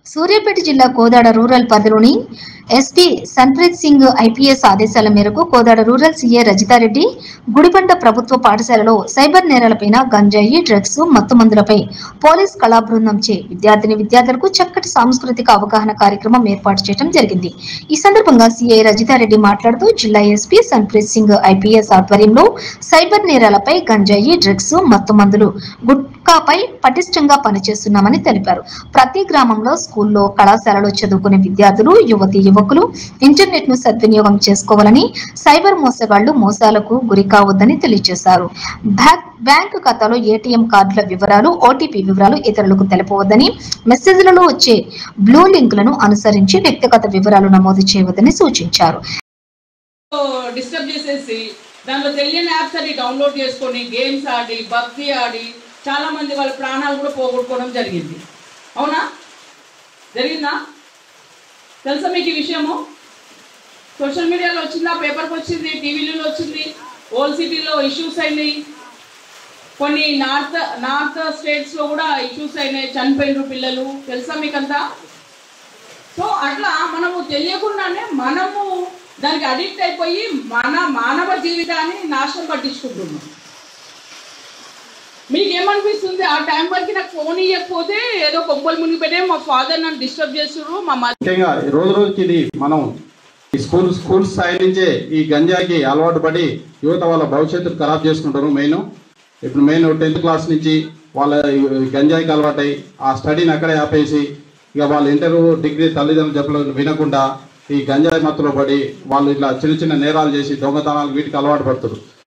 సూర్యాపేట జిల్లా కోదాడ రూరల్ పరిధిలోని SP Sanpreet Singh IPS ఆదేశాల మేరకు కోదాడ రూరల్ సీఏ రజితారెడ్డి గుడిబండ ప్రభుత్వ పాఠశాలలో సైబర్ నేరాలపైన గంజాయి, డ్రగ్స్, మత్తుమందులపై పోలీస్ కళా బృందంచే విద్యార్థులకు చక్కటి సాంస్కృతిక అవగాహన కార్యక్రమం ఏర్పాటు చేయడం జరిగింది. ఈ సందర్భంగా సీఐ రజితారెడ్డి మాట్లాడుతూ జిల్లా ఎస్పీ సన్ప్రీత్ సింగ్ ఐపీఎస్ ఆధ్వర్యంలో సైబర్ నేరాలపై గంజాయి, డ్రగ్స్, మత్తుమందులు, గుట్కాపై పటిష్టంగా పనిచేస్తున్నామని తెలిపారు. ప్రతి గ్రామంలో, స్కూల్లో, కళాశాలలో చదువుకునే విద్యార్థులు, యువకులు ఇంటర్నెట్ ను సద్వినియోగం చేసుకోవాలని, సైబర్ మోసగాళ్లు మోసాలకు గురి కావద్దని తెలియజేశారు. బ్యాంకు ఖాతాలో ఏటీఎం కార్డుల వివరాలు, ఓటీపీ వివరాలు ఇతరులకు తెలపవద్దని, మెసేజ్లలో వచ్చే బ్లూ లింకులను అనుసరించి వ్యక్తిగత వివరాలు నమోదు చేయవద్దని సూచించారు. డిస్టర్బ్ చేసేసి దాంట్లో తెలియని యాప్స్ అన్ని డౌన్లోడ్ చేసుకొని గేమ్స్ ఆడి, పబ్జీ ఆడి చాలా మంది వాళ్ళ ప్రాణాలు కూడా పోగొట్టుకోవడం జరిగింది. అవునా? జరిగిందా? తెలుసా మీకు ఈ విషయము? సోషల్ మీడియాలో వచ్చిందా, పేపర్కి వచ్చింది, టీవీలలో వచ్చింది, ఓల్డ్ సిటీలో ఇష్యూస్ అయినాయి, కొన్ని నార్త్ స్టేట్స్లో కూడా ఇష్యూస్ అయినాయి, చనిపోయిన పిల్లలు. తెలుసా మీకంతా? సో అట్లా మనము తెలియకుండానే మనము దానికి అడిక్ట్ అయిపోయి మన మానవ జీవితాన్ని నాశనం పట్టించుకుంటున్నాం. మీకేమనిపిస్తుంది? ఆ టైం వరకు నాకు ఫోన్ ఇవ్వకపోతే ఏదో కొంపలు మునిగిపోతే మా ఫాదర్ నన్ను డిస్టర్బ్ చేస్తున్నారు. ముఖ్యంగా రోజుకి ఇది మనం ఈ స్కూల్ స్థాయి నుంచే ఈ గంజాయికి అలవాటు పడి యువత వాళ్ళ భవిష్యత్తు ఖరాబ్ చేసుకుంటారు. ఇప్పుడు 10th క్లాస్ నుంచి వాళ్ళ గంజాయికి అలవాటై ఆ స్టడీని అక్కడే ఆపేసి ఇక వాళ్ళ ఇంటర్, డిగ్రీ తల్లిదండ్రులు చెప్పలేదు వినకుండా ఈ గంజాయి మత్తులో పడి వాళ్ళు ఇట్లా చిన్న నేరాలు చేసి దొంగతనాలు వీటికి అలవాటు పడుతున్నారు.